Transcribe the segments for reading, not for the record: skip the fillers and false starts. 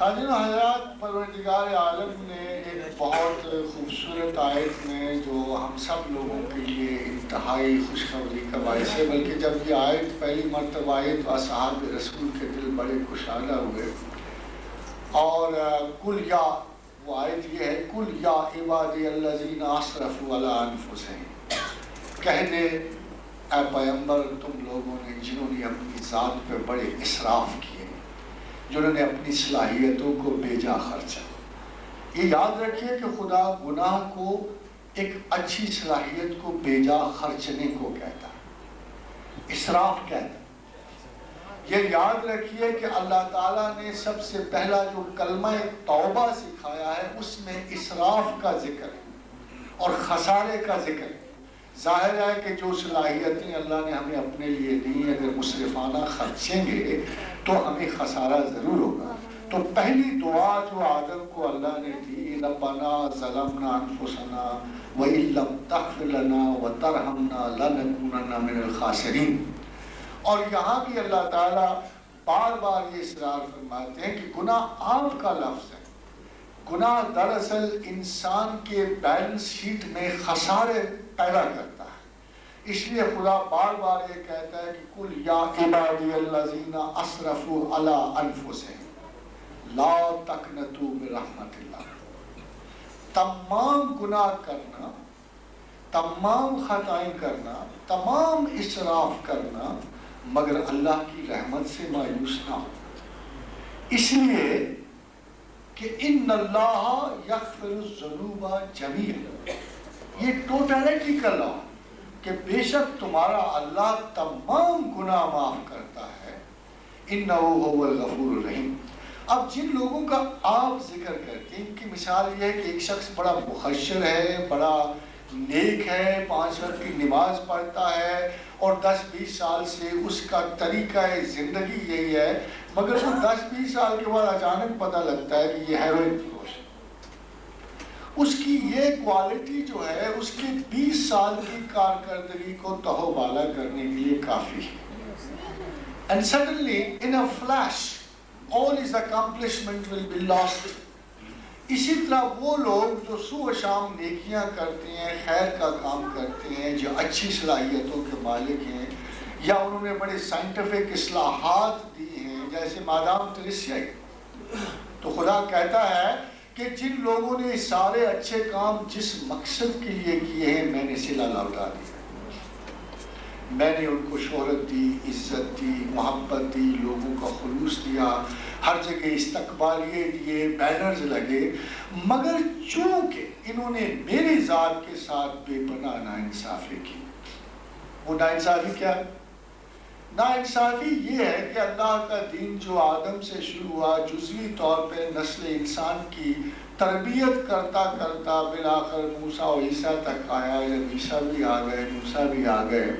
خواجین و حضرات، پروردگار عالم نے ایک بہت خوبصورت آیت میں جو ہم سب لوگوں کے لیے انتہائی خوشخبری کا باعث ہے، بلکہ جب یہ آیت پہلی مرتبہ آئی تو اصحاب رسول کے دل بڑے خوشحالہ ہوئے، اور کل یا وہ آیت یہ ہے، کل یا عبادی الذین اسرفوا علی انفسہم، کہہ دے اے پیغمبر تم لوگوں نے جنہوں نے اپنی ذات پہ بڑے اسراف کیے، جنہوں نے اپنی صلاحیتوں کو بے جا خرچا۔ یہ یاد رکھیے کہ خدا گناہ کو ایک اچھی صلاحیت کو بے جا خرچنے کو کہتا ہے، اسراف کہتا ہے۔ یہ یاد رکھیے کہ اللہ تعالیٰ نے سب سے پہلا جو کلمہ توبہ سکھایا ہے اس میں اسراف کا ذکر ہے اور خسارے کا ذکر ہے۔ ظاہر ہے کہ جو صلاحیتیں اللہ نے ہمیں اپنے لیے دی، اگر مصرفانہ خرچیں گے تو ہمیں خسارہ ضرور ہوگا۔ تو پہلی دعا جو آدم کو اللہ نے دی، ربنا ظلمنا انفسنا وَإِن لَّمْ تَغْفِرْ لَنَا وَتَرْحَمْنَا لَنَكُونَنَّ مِنَ الْخَاسِرِينَ۔ اور یہاں بھی اللہ تعالیٰ بار بار یہ اصرار فرماتے ہیں کہ گناہ آپ کا لفظ ہے۔ گناہ دراصل انسان کے بیلنس شیٹ میں خسارے پیدا کرتا ہے، اس لیے خدا بار بار یہ کہتا ہے کہ کل یا عبادی الذین اسرفوا علی انفسہم لا تقنطوا من رحمت اللہ۔ تمام گناہ کرنا، تمام خطائیں کرنا، تمام اسراف کرنا، مگر اللہ کی رحمت سے مایوس نہ ہو، اس لیے کہ ان اللہ یغفر الذنوب جمیعا، یہ ٹوٹلٹی کا لا کہ بے شک تمہارا اللہ تمام گناہ معاف کرتا ہے، انہ هو الغفور الرحیم۔ اب جن لوگوں کا آپ ذکر کرتے ہیں ان کی مثال یہ ہے کہ ایک شخص بڑا مخشر ہے، بڑا نیک ہے، 5 وقت کی نماز پڑھتا ہے اور 10-20 سال سے اس کا طریقہ زندگی یہی ہے، مگر وہ 10-20 سال کے بعد اچانک پتہ لگتا ہے کہ یہ ہیروئن فروش ہے۔ اس کی یہ کوالٹی جو ہے اس کی 20 سال کی کارکردگی کو تہو بالا کرنے کے لیے کافی ہے۔ And suddenly in a flash all his accomplishment will be lost۔ اسی طرح وہ لوگ جو صبح و شام نیکیاں کرتے ہیں، خیر کا کام کرتے ہیں، جو اچھی صلاحیتوں کے مالک ہیں، یا انہوں نے بڑے سائنٹیفک اصلاحات دی ہیں جیسے مادام تریسیا، تو خدا کہتا ہے کہ جن لوگوں نے سارے اچھے کام جس مقصد کے لیے کیے ہیں میں نے صلہ لوٹا دیا، میں نے ان کو شہرت دی، عزت دی، محبت دی، لوگوں کا خلوص دیا، ہر جگہ استقبالیے دیے، بینرز لگے، مگر چونکہ انہوں نے میری ذات کے ساتھ بے پناہ ناانصافی کی۔ وہ ناانصافی کیا ہے؟ ناانصافی یہ ہے کہ اللہ کا دین جو آدم سے شروع ہوا، جزوی طور پہ نسل انسان کی تربیت کرتا کرتا بالآخر موسیٰ و عیسیٰ تک آیا، جب عیسیٰ بھی آ گئے، موسیٰ بھی آ گئے،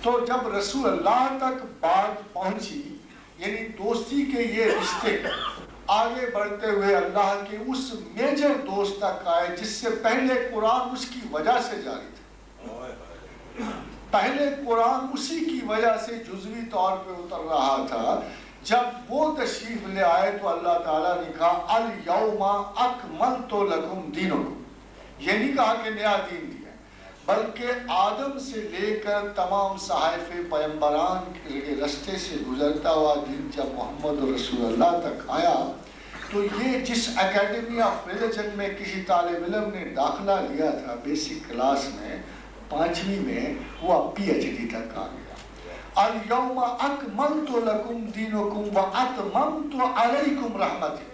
تو جب رسول اللہ تک بات پہنچی، یعنی دوستی کے یہ رشتے آگے بڑھتے ہوئے اللہ کے اس میجر دوست تک آئے جس سے پہلے قرآن اس کی وجہ سے جاری تھا۔ پہلے قرآن اسی کی وجہ سے جزوی طور پہ اتر رہا تھا۔ جب وہ تشریف لے آئے تو اللہ تعالیٰ نے کہا الیوم اکملت لکم دینکم، یہ نہیں کہا کہ نیا دین دیا، بلکہ آدم سے لے کر تمام صحائف پیغمبران کے رستے سے گزرتا ہوا دین جب محمد رسول اللہ تک آیا تو یہ جس اکیڈمی آف ریلیجن میں کسی طالب علم نے داخلہ لیا تھا بیسک کلاس میں 5ویں میں، وہ اب PhD تک آ گیا۔ الیوم اکملت لکم دینکم واتممت علیکم رحمتی،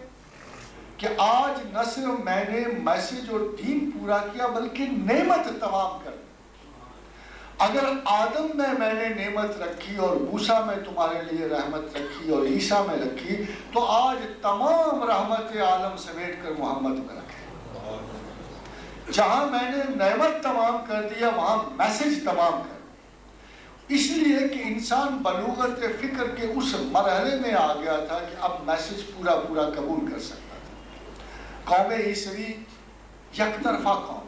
کہ آج نہ صرف میں نے میسج اور دین پورا کیا بلکہ نعمت تمام کر دی۔ اگر آدم میں نے نعمت رکھی اور موسیٰ میں تمہارے لیے رحمت رکھی اور عیسیٰ میں رکھی، تو آج تمام رحمت عالم سمیٹ کر محمد میں رکھے۔ جہاں میں نے نعمت تمام کر دیا وہاں میسج تمام کر دیا، اس لیے کہ انسان بلوغت فکر کے اس مرحلے میں آ گیا تھا کہ اب میسج پورا قبول کر سکتا تھا۔ قوم عیسوی یک طرفہ قوم،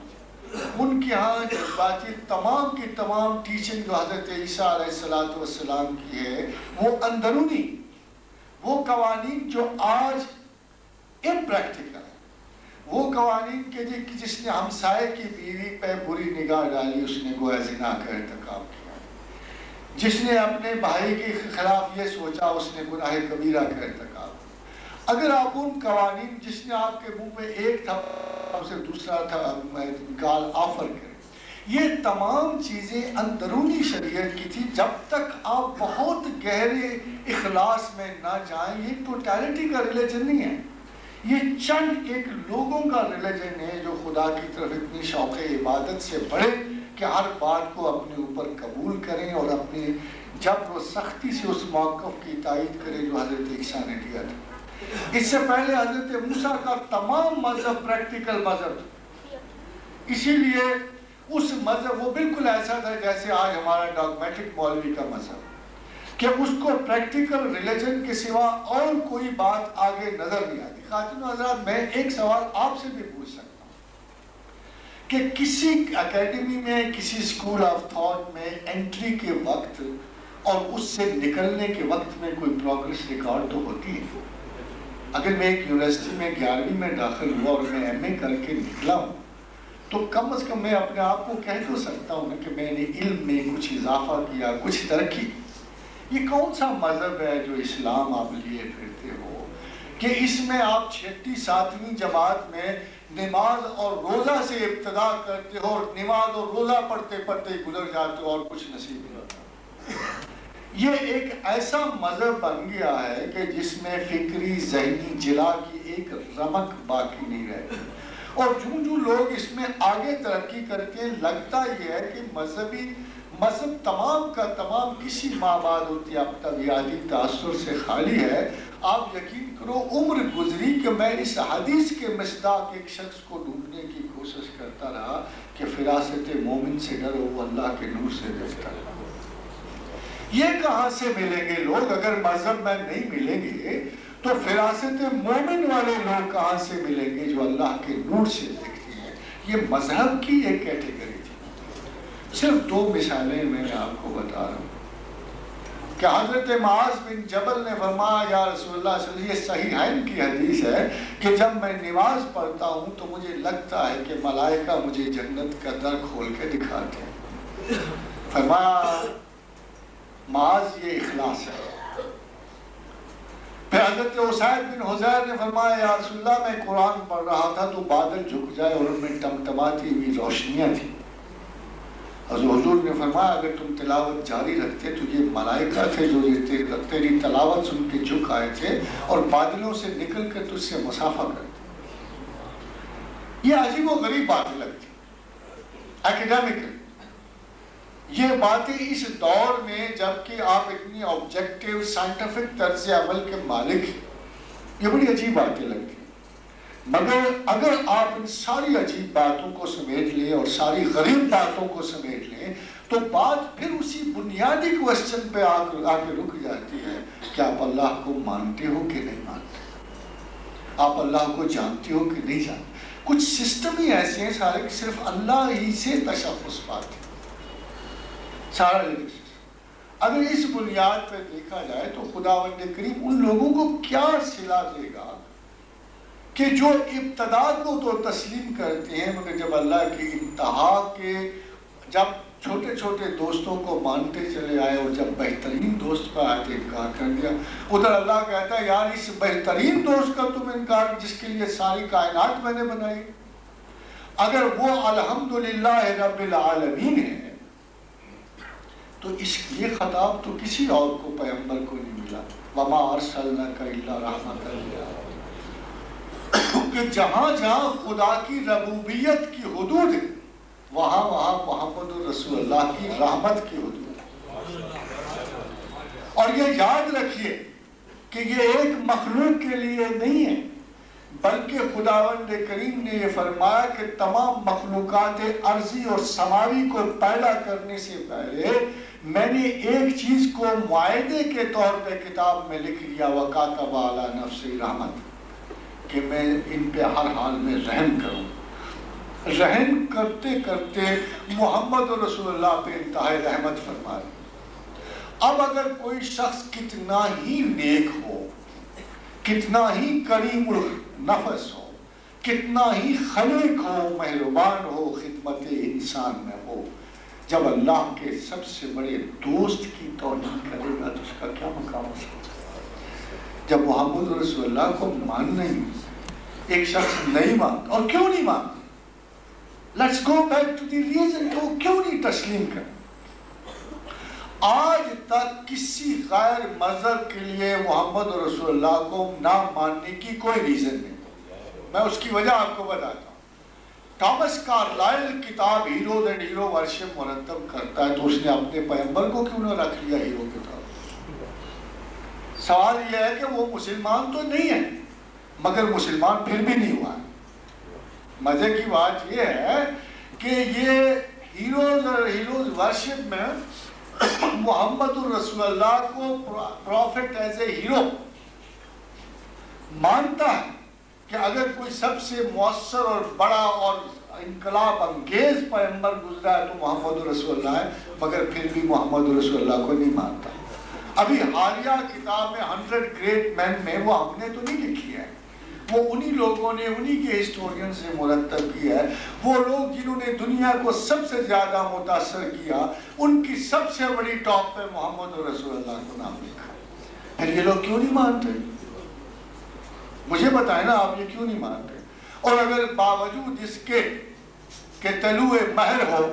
ان کے ہاں جذباتی تمام کی تمام ٹیچنگ جو حضرت عیسیٰ علیہ السلام کی ہے وہ اندرونی، وہ قوانین جو آج پریکٹیکل ہیں، وہ قوانین کہ جس نے ہمسائے کی بیوی پہ بری نگاہ ڈالی اس نے گویا زنا کا ارتکاب کیا، جس نے اپنے بھائی کے خلاف یہ سوچا اس نے گناہ کبیرہ کا ارتکاب۔ اگر آپ ان قوانین جس نے آپ کے منہ پہ ایک تھا اسے دوسرا تھا گال آفر کریں، یہ تمام چیزیں اندرونی شریعت کی تھی۔ جب تک آپ بہت گہرے اخلاص میں نہ جائیں، یہ ٹوٹیلٹی کا ریلیجن نہیں ہے، یہ چند ایک لوگوں کا ریلیجن ہے جو خدا کی طرف اتنی شوق عبادت سے بڑھے کہ ہر بات کو اپنے اوپر قبول کریں اور اپنے جبر و سختی سے اس موقف کی تائید کریں جو حضرت عیسیٰ نے دیا تھا۔ اس سے پہلے حضرت موسیٰ کا تمام مذہب پریکٹیکل مذہب تھا، اسی لیے اس مذہب وہ بالکل ایسا تھا جیسے آج ہمارا ڈاگمیٹک مولوی کا مذہب، کہ اس کو پریکٹیکل ریلیجن کے سوا اور کوئی بات آگے نظر نہیں آتی۔ خاتون حضرات، میں ایک سوال آپ سے بھی پوچھ سکتا ہوں کہ کسی اکیڈمی میں، کسی اسکول آف تھاٹ میں انٹری کے وقت اور اس سے نکلنے کے وقت میں کوئی پروگریس ریکارڈ تو ہوتی ہے۔ اگر میں ایک یونیورسٹی میں 11ویں میں داخل ہوا اور میں ایم اے کر کے نکلا ہوں تو کم از کم میں اپنے آپ کو کہہ تو سکتا ہوں کہ میں نے علم میں کچھ اضافہ کیا، کچھ ترقی۔ یہ کون سا مذہب ہے جو اسلام آپ لیے پھرتے ہو کہ اس میں آپ 6ٹی 7ویں جماعت میں نماز اور روزہ سے ابتدا کرتے ہو اور نماز اور روزہ پڑھتے پڑھتے گزر جاتے ہو اور کچھ نصیب نہیں ہوتا۔ یہ ایک ایسا مذہب بن گیا ہے کہ جس میں فکری ذہنی جلا کی ایک رمق باقی نہیں رہتی، اور جو لوگ اس میں آگے ترقی کرتے ہیں لگتا یہ ہے کہ مذہب تمام کا تمام کسی مابعد طبیعتی تاثر سے خالی ہے۔ آپ یقین کرو عمر گزری کہ میں اس حدیث کے مصداق ایک شخص کو ڈھونڈنے کی کوشش کرتا رہا کہ فراست مومن سے ڈرو وہ اللہ کے نور سے ڈرتا ہے۔ یہ کہاں سے ملیں گے لوگ؟ اگر مذہب میں نہیں ملیں گے تو فراست مومن والے لوگ کہاں سے ملیں گے جو اللہ کے نور سے دیکھتے ہیں؟ یہ مذہب کی ایک کیٹیگری تھی۔ صرف 2 مثالیں میں آپ کو بتا رہا ہوں کہ حضرت معاذ بن جبل نے فرمایا یا رسول اللہ صلی اللہ علیہ وسلم، یہ صحیحین کی حدیث ہے کہ جب میں نماز پڑھتا ہوں تو مجھے لگتا ہے کہ ملائکہ مجھے جنت کا در کھول کے دکھاتے ہیں۔ فرمایا معاذ یہ اخلاص ہے۔ پھر حضرت اسید بن حضیر نے فرمایا یا رسول اللہ میں قرآن پڑھ رہا تھا تو بادل جھک جائے اور ان میں ٹمٹماتی ہوئی روشنیاں تھیں۔ حضور نے فرمایا اگر تم تلاوت جاری رکھتے تو یہ ملائکہ تھے جو تیری تلاوت سن کے جھک آئے تھے اور بادلوں سے نکل کر تجھ سے مسافہ کرتے۔ یہ عجیب و غریب باتیں لگتی اکیڈیمکلی۔ یہ باتیں اس دور میں جبکہ آپ اتنی آبجیکٹیو سائنٹیفک طرز عمل کے مالک ہیں، یہ بڑی عجیب باتیں لگتی ہیں۔ مگر اگر آپ ان ساری عجیب باتوں کو سمیٹ لیں اور ساری غریب باتوں کو سمیٹ لیں تو بات پھر اسی بنیادی کوسچن پہ آ کے رک جاتی ہے کہ آپ اللہ کو مانتے ہو کہ نہیں مانتے، آپ اللہ کو جانتے ہو کہ نہیں جانتے۔ کچھ سسٹم ہی ایسے ہیں سارے کہ صرف اللہ ہی سے تشخص پاتے ہیں سارا ریلیشن۔ اگر اس بنیاد پہ دیکھا جائے تو خداوند کریم ان لوگوں کو کیا صلہ دے گا کہ جو ابتدا کو تو تسلیم کرتے ہیں مگر جب اللہ کی انتہا کے جب چھوٹے چھوٹے دوستوں کو مانتے چلے آئے اور جب بہترین دوست پہ آئے تو انکار کر دیا۔ ادھر اللہ کہتا ہے یار اس بہترین دوست کا تم انکار جس کے لیے ساری کائنات میں نے بنائی، اگر وہ الحمدللہ رب العالمین ہے تو اس یہ خطاب تو کسی اور کو پیغمبر کو نہیں ملا، وما ارسلناک الا رحمۃ للعالمین، کہ جہاں جہاں خدا کی ربوبیت کی حدود ہے وہاں وہاں محمد رسول اللہ کی رحمت کی حدود ہے۔ اور یہ یاد رکھیے کہ یہ ایک مخلوق کے لیے نہیں ہے بلکہ خداوند کریم نے یہ فرمایا کہ تمام مخلوقات ارضی اور سماوی کو پیدا کرنے سے پہلے میں نے ایک چیز کو معاہدے کے طور پہ کتاب میں لکھ لیا وَكَاتَبَ عَلَى نَفْسِ رحمت، کہ میں ان پہ ہر حال میں رحم کروں۔ رحم کرتے کرتے محمد رسول اللہ پہ انتہائی رحمت فرمائے۔ اب اگر کوئی شخص کتنا ہی نیک ہو، کتنا ہی کریم النفس ہو، کتنا ہی خلیق ہو، مہربان ہو، خدمت انسان میں ہو، جب اللہ کے سب سے بڑے دوست کی توہین کرے گا تو اس کا کیا مقام ہو سکتا ہے؟ جب محمد رسول اللہ کو ماننا ہی ایک شخص نہیں مانتا، اور کیوں نہیں مانتا؟ Let's go back to the reason, کہ وہ کیوں نہیں تسلیم کرتا؟ آج تک کسی غیر مذہب کے لیے محمد رسول اللہ کو نہ ماننے کی کوئی ریزن نہیں۔ میں اس کی وجہ آپ کو بتاتا ہوں۔ ٹامس کارلائل کتاب ہیروز اینڈ ہیرو ورشپ مرتب کرتا ہے، تو اس نے اپنے پیغمبر کو کیوں نہ رکھ لیا ہیرو کے طور پر؟ سوال یہ ہے کہ وہ مسلمان تو نہیں ہے، مگر مسلمان پھر بھی نہیں ہوا ہے۔ مزے کی بات یہ ہے کہ یہ ہیروز ورشپ میں محمد الرسول اللہ کو پروفٹ ایز اے ہیرو مانتا ہے کہ اگر کوئی سب سے مؤثر اور بڑا اور انقلاب انگیز پیغمبر گزرا ہے تو محمد رسول اللہ ہے، مگر پھر بھی محمد رسول اللہ کو نہیں مانتا۔ ابھی حالیہ کتاب میں 100 گریٹ مین میں وہ ہم نے تو نہیں لکھی ہے، وہ انہی لوگوں نے، انہی کے ہسٹورین سے مرتب کیا ہے۔ وہ لوگ جنہوں نے دنیا کو سب سے زیادہ متاثر کیا، ان کی سب سے بڑی ٹاپ پہ محمد رسول اللہ کو نام لکھا۔ پھر یہ لوگ کیوں نہیں مانتے؟ مجھے بتائیں نا، آپ یہ کیوں نہیں مانتے؟ اور اگر باوجود اس کے کہ طلوع مہر ہو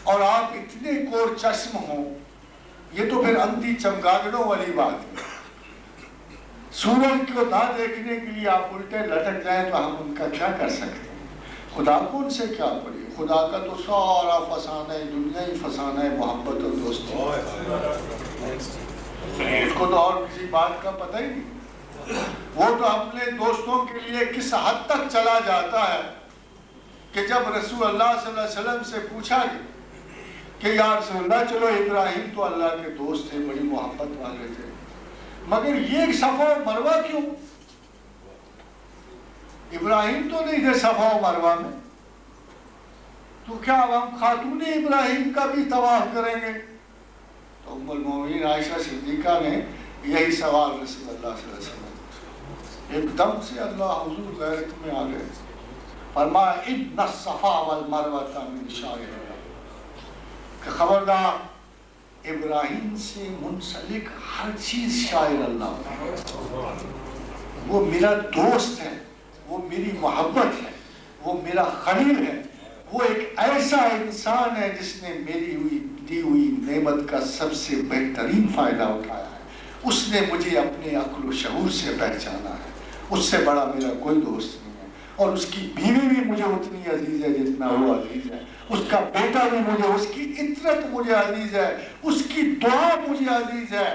اور آپ اتنے کور چشم ہوں، یہ تو پھر اندھی چمگادڑوں والی بات ہے۔ سورج کو نہ دیکھنے کے لیے آپ الٹے لٹک جائیں تو ہم ان کا کیا کر سکتے ہیں؟ خدا کو ان سے کیا پڑی؟ خدا کا تو سارا فسانہ دنیا ہی فسانہ ہے محبت اور دوستی، اس کو تو اور کسی بات کا پتہ ہی نہیں۔ وہ تو اپنے دوستوں کے لیے کس حد تک چلا جاتا ہے کہ جب رسول اللہ صلی اللہ علیہ وسلم سے پوچھا گیا کہ یا رسول اللہ، چلو ابراہیم تو اللہ کے دوست تھے، بڑی محبت والے تھے، مگر یہ صفا و مروہ کیوں؟ ابراہیم تو نہیں تھے صفا و مروہ میں، تو کیا ہم خاتون ابراہیم کا بھی طواف کریں گے؟ تو ام المومنین عائشہ صدیقہ نے یہی سوال رسول اللہ صلی اللہ علیہ وسلم، ایک دم سے اللہ حضور غیرت میں آ گئے، فرمایا ان الصفا والمروہ من شعائر اللہ، کہ خبردار ابراہیم سے منسلک ہر چیز شاعر اللہ، وہ میرا دوست ہے، وہ میری محبت ہے، وہ میرا خلیل ہے، وہ ایک ایسا انسان ہے جس نے میری دی ہوئی نعمت کا سب سے بہترین فائدہ اٹھایا ہے، اس نے مجھے اپنے عقل و شعور سے پہچانا ہے، اس سے بڑا میرا کوئی دوست نہیں ہے، اور اس کی بیوی بھی مجھے اتنی عزیز ہے جتنا وہ عزیز ہے، اس کا بیٹا بھی مجھے، اس کی عطرت مجھے عزیز ہے، اس کی دعا مجھے عزیز ہے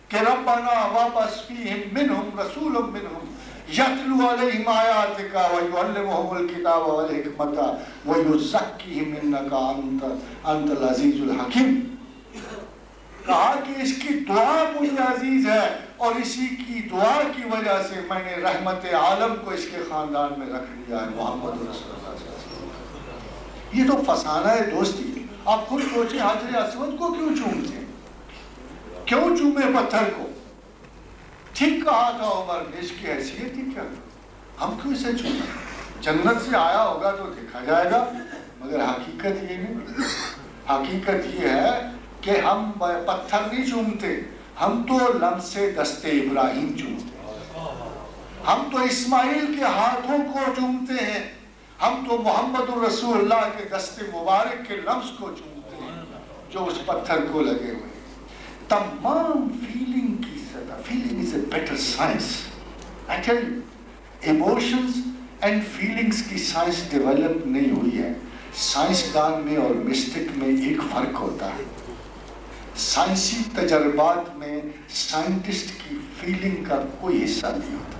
کہ ربنا وابعث فیہم منہم رسول منہم یتلو علیہم آیاتک ویعلمہم الکتاب والحکمت ویزکیہم انک انت العزیز الحکیم۔ کہا کہ اس کی دعا مجھے عزیز ہے، اور اسی کی دعا کی وجہ سے میں نے رحمت عالم کو اس کے خاندان میں رکھ لیا ہے، محمد رسول اللہ صلی اللہ علیہ وسلم۔ یہ تو فسانہ ہے دوستی۔ آپ خود سوچیں، حجر اسود کو کیوں چومتے ہیں؟ کیوں چومے پتھر کو؟ ٹھیک کہا تھا عمر نے، اس کی حیثیت ہی کیا، ہم کیوں اسے چومیں؟ جنت سے آیا ہوگا تو دیکھا جائے گا، مگر حقیقت یہ نہیں۔ حقیقت یہ ہے کہ ہم پتھر نہیں چومتے، ہم تو لمس دست ابراہیم چومتے ہیں، ہم تو اسماعیل کے ہاتھوں کو چومتے ہیں، ہم تو محمد الرسول اللہ کے دست مبارک کے لمس کو چومتے ہیں جو اس پتھر کو لگے ہوئے ہیں۔ تمام فیلنگ کی سطح، feeling is a better science. I tell you, emotions and feelings کی سائنس ڈیولپ نہیں ہوئی ہے۔ سائنسدان میں اور مسٹک میں ایک فرق ہوتا ہے۔ سائنسی تجربات میں سائنٹسٹ کی فیلنگ کا کوئی حصہ نہیں ہوتا،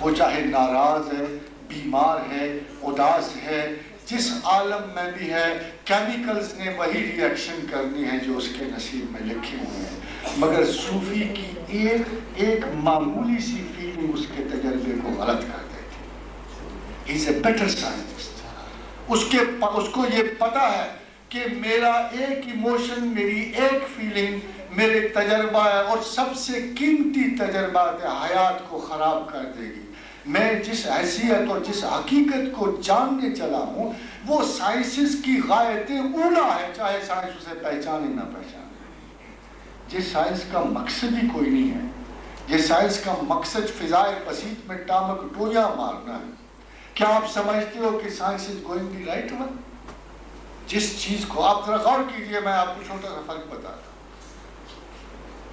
وہ چاہے ناراض ہے، بیمار ہے، اداس ہے، جس عالم میں بھی ہے، کیمیکلز نے وہی ریئیکشن کرنی ہے جو اس کے نصیب میں لکھے ہوئے ہیں، مگر صوفی کی ایک معمولی سی فیلنگ اس کے تجربے کو غلط کر دیتی۔ He is a better scientist۔ اس کو یہ پتا ہے کہ میرا ایک ایموشن، میری ایک فیلنگ میرے تجربہ ہے اور سب سے قیمتی تجربات حیات کو خراب کر دے گی. میں جس حیثیت اور جس حقیقت کو جاننے چلا ہوں وہ سائنسز کی غایت اولا ہے, چاہے سائنس اسے پہچانے نہ پہچانے. جس سائنس کا مقصد ہی کوئی نہیں ہے, جس سائنس کا مقصد فضائے بسیط میں ٹامک ٹویاں مارنا ہے, کیا آپ سمجھتے ہو کہ science is going the right one? جس چیز کو آپ ذرا غور کیجئے, میں آپ کو چھوٹا سا فرق بتاتا ہوں.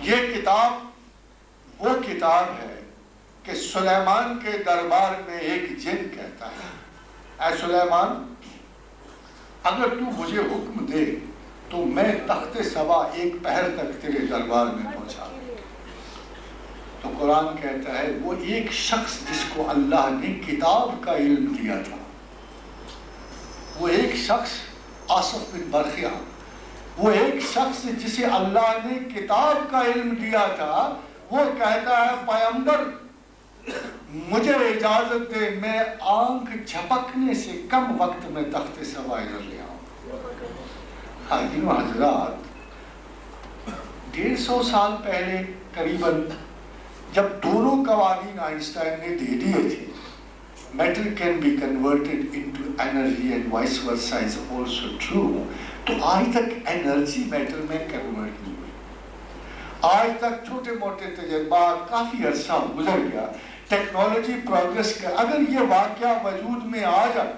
یہ کتاب وہ کتاب ہے کہ سلیمان کے دربار میں ایک جن کہتا ہے, اے سلیمان اگر تو مجھے حکم دے تو میں تخت سبا ایک پہر تک تیرے دربار میں پہنچا دوں. تو قرآن کہتا ہے وہ ایک شخص جس کو اللہ نے کتاب کا علم دیا تھا, وہ ایک شخص آصف بن برخیہ, وہ ایک شخص جسے اللہ نے کتاب کا علم دیا تھا, وہ کہتا ہے پیغمبر مجھے اجازت دے میں آنکھ جھپکنے سے کم وقت میں تخت سبا ادھر لے آؤں. حاضرین و حضرات, 150 سال پہلے قریباً جب دونوں قوانین آئنسٹائن نے دے دیے تھے, matter can be converted into energy and vice versa is also true, تو آج تک انرجی میٹر میں کنورٹ نہیں ہوئی. آج تک چھوٹے موٹے تجربات, کافی عرصہ گزر گیا, ٹیکنالوجی پروگریس کا, اگر یہ واقعہ وجود میں آ جائے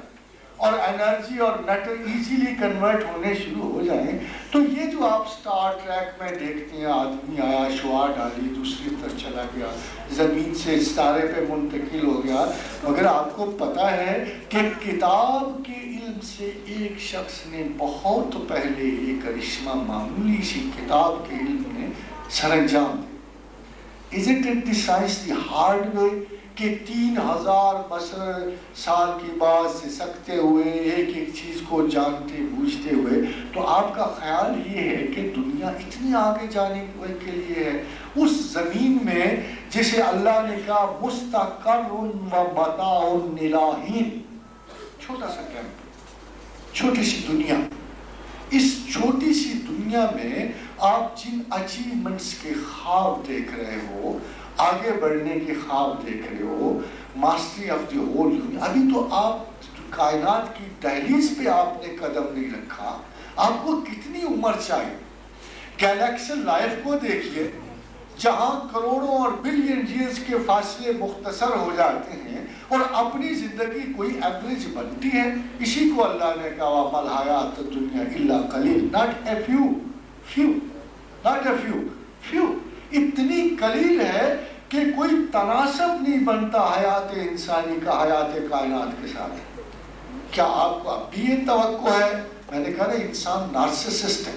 اور انرجی اور میٹر ایزیلی کنورٹ ہونے شروع ہو جائیں, تو یہ جو آپ سٹار ٹریک میں دیکھتے ہیں, آدمی آیا شعاع ڈالی دوسری طرف چلا گیا, زمین سے ستارے پہ منتقل ہو گیا, مگر آپ کو پتا ہے کہ کتاب کے علم سے ایک شخص نے بہت پہلے یہ کرشمہ معمولی سی کتاب کے علم نے سر انجام دیا. Isn't it the science the hard way کہ 3000 سال کی بعد سے سکتے ہوئے ایک ایک چیز کو جانتے بوجھتے ہوئے, تو آپ کا خیال یہ ہے کہ دنیا اتنی آگے جانے کے لیے ہے اس زمین میں جسے اللہ نے کہا مستقر و متاع الہین, چھوٹا سا کیمپ, چھوٹی سی دنیا. اس چھوٹی سی دنیا میں آپ جن اچیومنٹس کے خواب دیکھ رہے ہو, آگے بڑھنے کے خواب دیکھ رہے ہو, ماسٹری آف دی ہول دنیا, ابھی تو آپ کائنات کی دہلیز پہ آپ نے قدم نہیں رکھا, آپ کو کتنی عمر چاہیے. گیلیکسی لائف کو دیکھیے جہاں کروڑوں اور بلین ایئرز کے فاصلے مختصر ہو جاتے ہیں اور اپنی زندگی کوئی ایوریج بنتی ہے. اسی کو اللہ نے کہا مل حیات دنیا الا قلیل, not a few, not a few. اتنی قلیل ہے کہ کوئی تناسب نہیں بنتا حیات انسانی کا حیات کائنات کے ساتھ. کیا آپ کو اب بھی یہ توقع ہے؟ میں نے کہا نا انسان نارسسسٹ ہے,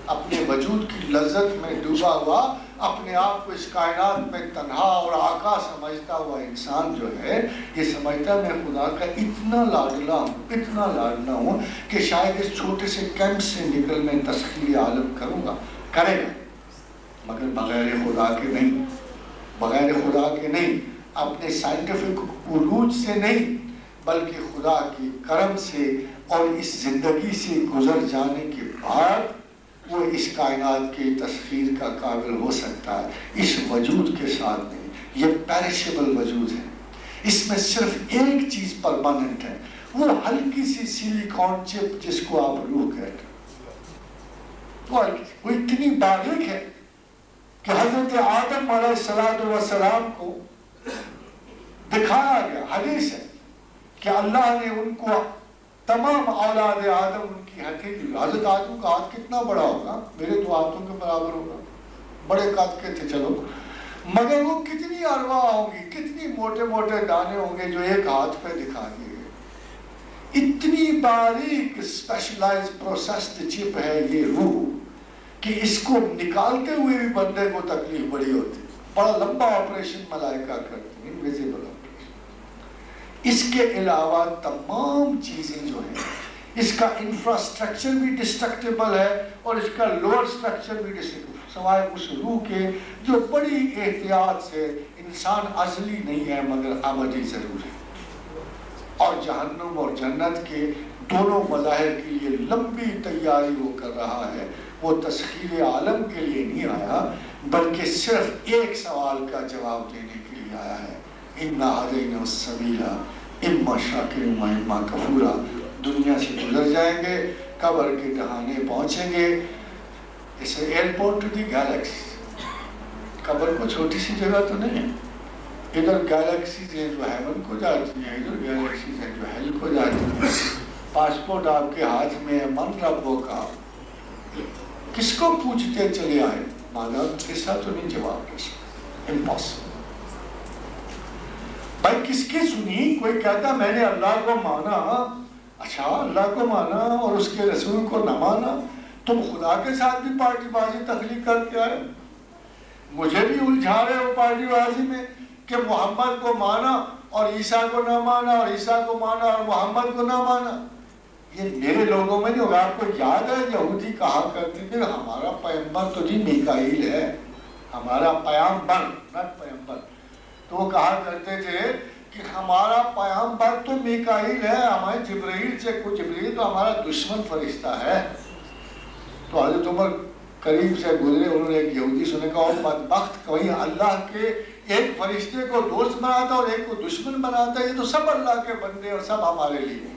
اپنے وجود کی لذت میں ڈوبا ہوا, اپنے آپ کو اس کائنات میں تنہا اور آقا سمجھتا ہوا انسان جو ہے یہ سمجھتا ہے میں خدا کا اتنا لاڈلا ہوں کہ شاید اس چھوٹے سے کیمپ سے نکل میں تسخیر عالم کروں گا, کرے گا, مگر بغیر خدا کے نہیں, اپنے سائنٹیفک عروج سے نہیں, بلکہ خدا کی کرم سے اور اس زندگی سے گزر جانے کے بعد وہ اس کائنات کے تسخیر کا قابل ہو سکتا ہے. اس وجود کے ساتھ نہیں, یہ پیرشیبل وجود ہے, اس میں صرف ایک چیز پرماننٹ ہے, وہ ہلکی سی سیلیکون چپ جس کو آپ روح کہتے ہیں, وہ اتنی باریک ہے کہ حضرت آدم علیہ السلام کو دکھایا گیا, حدیث ہے کہ اللہ نے ان کو تمام اولاد آدم ان کی ہتھیلی, حضرت آدم کا ہاتھ کتنا بڑا ہوگا, میرے تو ہاتھوں کے برابر ہوگا, بڑے قد کے تھے چلو, مگر وہ کتنی ارواح ہوں گی, کتنی موٹے موٹے دانے ہوں گے جو ایک ہاتھ پہ دکھا دیے گئے. اتنی باریک اسپیشلائز پروسیسڈ چپ ہے یہ روح کہ اس کو نکالتے ہوئے بھی بندے کو تکلیف بڑی ہوتی, بڑا لمبا آپریشن ملائکہ کرتے ہیں, انویزیبل آپریشن. اس کے علاوہ تمام چیزیں جو ہیں, اس کا انفراسٹرکچر بھی ڈسٹرکٹیبل ہے اور اس کا لوور سٹرکچر بھی ڈسٹرکٹیبل, سوائے اس روح کے جو بڑی احتیاط سے, انسان ازلی نہیں ہے مگر ابدی ضرور ہے, اور جہنم اور جنت کے دونوں مظاہر کے لیے لمبی تیاری وہ کر رہا ہے. وہ تسخیر عالم کے لیے نہیں آیا بلکہ صرف ایک سوال کا جواب دینے کے لیے آیا ہے، اِنَّا هَدَيْنَا السَّبِيلَ اِمَّا شَاكِرًا وَإِمَّا كَفُورًا۔ دنیا سے گزر جائیں گے، قبر کے دہانے پہنچیں گے، اسے ایئرپورٹ ٹو دی گیلیکسی، قبر کو چھوٹی سی جگہ تو نہیں ہے، ادھر گیلیکسیز ہیں جو ہیون کو جاتی ہیں، ادھر گیلیکسیز ہیں جو ہیل کو جاتی ہیں۔ پاسپورٹ آپ کے ہاتھ میں ہے، من ربوں کا، کس کو پوچھتے چلے آئے؟ مادا قصہ تو نہیں جواب دے سکتے، امپاسبل۔ بھائی کس کی سنی؟ کوئی کہتا میں نے اللہ کو مانا، اچھا اللہ کو مانا اور اس کے رسول کو نہ مانا، تم خدا کے ساتھ بھی پارٹی بازی تخلیق کر کے آئے، مجھے بھی الجھا رہے ہو پارٹی بازی میں کہ محمد کو مانا اور عیسیٰ کو نہ مانا، اور عیسیٰ کو مانا اور محمد کو نہ مانا۔ یہ میرے لوگوں میں نہیں ہوگا۔ آپ کو یاد ہے یہودی کہا کرتے تھے ہمارا پیغمبر تو جی میکائیل ہے، ہمارا پیغمبر نٹ پیغمبر، تو وہ کہا کرتے تھے کہ ہمارا پیغمبر تو میکائیل ہے، ہمارے جبرائیل سے کوئی، جبرائیل تو ہمارا دشمن فرشتہ ہے۔ تو حضرت عمر قریب سے گزرے، انہوں نے ایک یہودی سنے کہا اور بدبخت کوئی اللہ کے ایک فرشتے کو دوست بناتا اور ایک کو دشمن بناتا، یہ تو سب اللہ کے بندے اور سب ہمارے لیے۔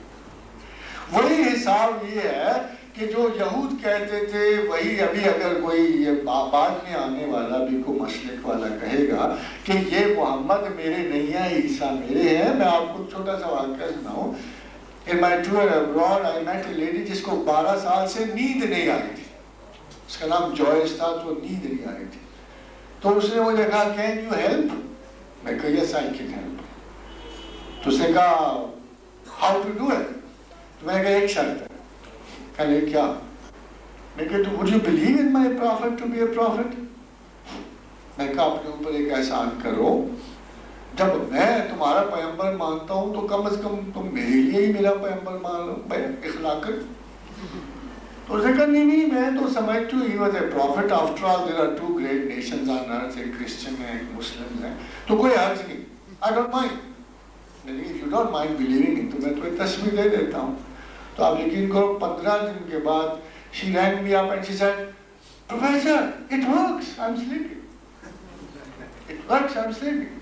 وہی حساب یہ ہے کہ جو یہود کہتے تھے وہی ابھی اگر کوئی یہ بعد میں آنے والا بھی کوئی مشرق والا کہے گا کہ یہ محمد میرے نہیں ہے، عیسیٰ میرے ہیں۔ میں آپ کو چھوٹا سا واقعہ سناؤں۔ In my tour abroad I met a lady جس کو 12 سال سے نیند نہیں آئی تھی، اس کا نام جوائس تھا، تو نیند نہیں آئی تھی۔ تو اس نے مجھے کہا کین یو ہیلپ؟ میں کہا یس آئی کین ہیلپ۔ تو اس نے کہا ہاؤ ٹو ڈو اٹ؟ تو میں نے کہا ایک شرط ہے۔ کہنے کیا؟ میں کہا would you believe in my prophet to be a prophet؟ میں کہا اپنے اوپر ایک احسان کرو، جب میں تمہارا پیغمبر مانتا ہوں تو کم از کم تم میرے لیے ہی میرا پیغمبر مان لو، میں اخلاقاً۔ تو اس نے کہا نہیں میں تو سمجھتی ہوں he was a prophet، after all there are two great nations on earth، ایک کرسچن ہے ایک مسلم ہے، تو کوئی حرج نہیں، I don't mind۔ if you don't mind believing in تو میں تمہیں تصویر دے دیتا ہوں۔ تو آپ یقین کرو 15 دن کے بعد she rang me up and she said Professor it works I'm sleeping، it works I'm sleeping۔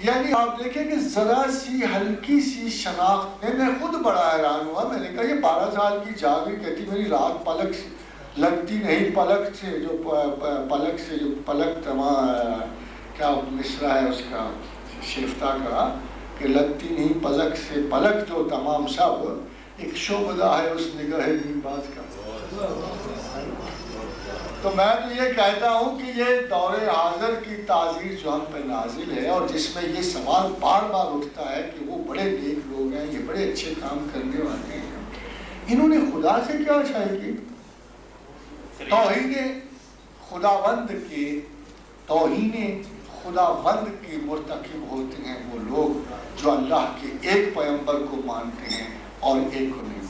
یعنی آپ دیکھیں کہ ذرا سی ہلکی سی شناخت میں خود بڑا حیران ہوا۔ میں نے کہا یہ 12 سال کی جاگ رہی، کہتی میری رات پلک لگتی نہیں، پلک سے جو پلک کیا مصرع ہے اس کا شیفتہ کا کہ لگتی نہیں پلک سے، پلک جو تمام سب ایک شعبدہ ہے اس نگاہ نیمباز کا۔ تو میں تو یہ کہتا ہوں کہ یہ دور حاضر کی تعزیر جو ہم پہ نازل ہے اور جس میں یہ سوال بار بار اٹھتا ہے کہ وہ بڑے نیک لوگ ہیں، یہ بڑے اچھے کام کرنے والے ہیں، انہوں نے خدا سے کیا چاہیے کی؟ توہین خداوند کے مرتکب ہوتے ہیں وہ لوگ جو اللہ کے ایک پیغمبر کو مانتے ہیں اور ایک کو نہیں